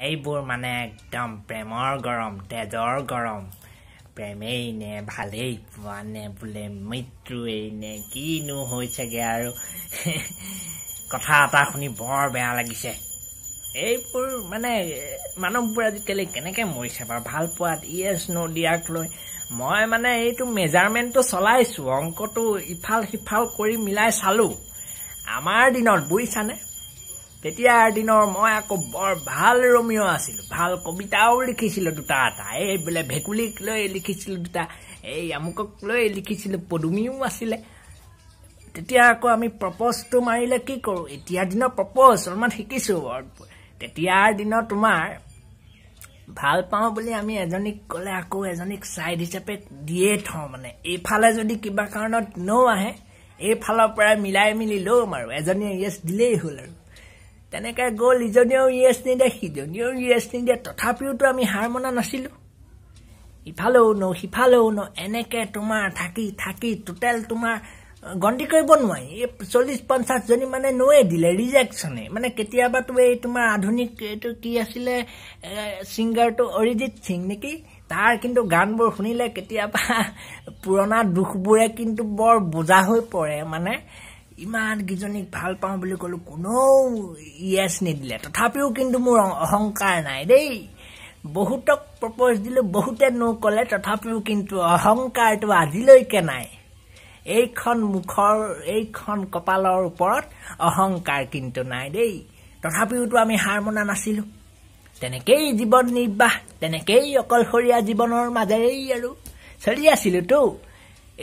এইবোৰ মানে একদম প্ৰেমৰ গৰম তেজৰ গৰম প্ৰেমেই নে ভালেই পোৱা নে বোলে মৃত্যুৱেই নে কিনো হৈছেগে আৰু কথা এটা শুনি বৰ বেয়া লাগিছে এইবোৰ মানে মানুহবোৰ আজিকালি কেনেকে মৰিছে বাৰু ভাল পোৱাত ইয়েছ নো দিয়াক লৈ মই মানে এইটো মেজাৰমেণ্টটো চলাইছো অংকটো ইফাল সিফাল কৰি মিলাই চালো আমাৰ দিনত বুজিছানে তেতিয়াৰ দিনৰ মই আকৌ বৰ ভাল ৰমিঅ আছিলো ভাল কবিতাও লিখিছিলো দুটা এটা এই বোলে ভেকুলীক লৈ লিখিছিলো দুটা এই আমুকক লৈ লিখিছিলো পদুমিও আছিলে তেতিয়া আকৌ আমি প্ৰপ'জটো মাৰিলে কি কৰো এতিয়াৰ দিনৰ প্ৰপ'জ অলপমান শিকিছো তেতিয়াৰ দিনত তোমাৰ ভাল পাওঁ বুলি আমি এজনীক ক'লে আকৌ এজনীক সাইড হিচাপে দিয়ে থওঁ মানে এইফালে যদি কিবা কাৰণত নো আহে এইফালৰ পৰা মিলাই মিলি লম আৰু এজনীয়ে ইয়েছ দিলেই হ'ল আৰু তেনেকৈ গ'ল ইজনীয়েও ইয়েছ নিদিয়ে সিজনীয়েও ইয়েছ নিদিয়ে তথাপিওতো আমি হাৰ মনা নাছিলো ইফালেও নো সিফালেও নো এনেকৈ তোমাৰ থাকি টোটেল তোমাৰ গন্তি কৰিব নোৱাৰি এই 40-50 জনী মানে নোৱে দিলে ৰিজেকশ্যনে মানে কেতিয়াবাতো এই তোমাৰ আধুনিক এইটো কি আছিলে ছিংগাৰটো অৰিজিত সিং নেকি তাৰ কিন্তু গানবোৰ শুনিলে কেতিয়াবা পুৰণা দুখবোৰে কিন্তু বৰ বোজা হৈ পৰে মানে ইমান কিজনীক ভাল পাওঁ বুলি ক'লো কোনো ইয়েছ নিদিলে তথাপিও কিন্তু মোৰ অহংকাৰ নাই দেই বহুতক প্ৰপ'জ দিলো বহুতে নো ক'লে তথাপিও কিন্তু অহংকাৰটো আজিলৈকে নাই এইখন মুখৰ এইখন কপালৰ ওপৰত অহংকাৰ কিন্তু নাই দেই তথাপিওতো আমি হাৰ মনা নাছিলো তেনেকেই জীৱন নিৰ্বাহ তেনেকেই অকলশৰীয়া জীৱনৰ মাজেৰেই আৰু চলি আছিলোতো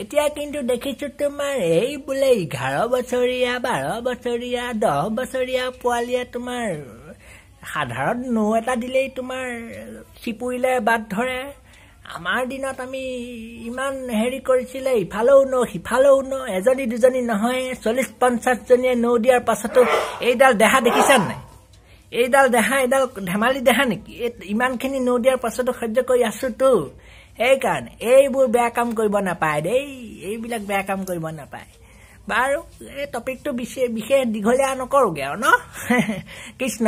এতিয়া কিন্তু দেখিছো তোমাৰ এই বোলে 11 বছৰীয়া 12 বছৰীয়া 10 বছৰীয়া পোৱালীয়ে তোমাৰ সাধাৰণ নো এটা দিলেই তোমাৰ চিপুৰিলে বাদ ধৰে আমাৰ দিনত আমি ইমান হেৰি কৰিছিলে ইফালেও নো সিফালেও নো এজনী দুজনী নহয় 40-50 জনীয়ে নো দিয়াৰ পাছতো এইডাল দেহা দেখিছা নাই এইডাল ধেমালি দেহা নেকি ইমানখিনি নো দিয়াৰ পাছতো সহ্য কৰি আছোতো সেইকাৰণে এইবোৰ বেয়া কাম কৰিব নাপায় দেই এইবিলাক বেয়া কাম কৰিব নাপায় বাৰু এই টপিকটো বিশেষ দীঘলীয়া নকৰোগে আৰু ন কৃষ্ণ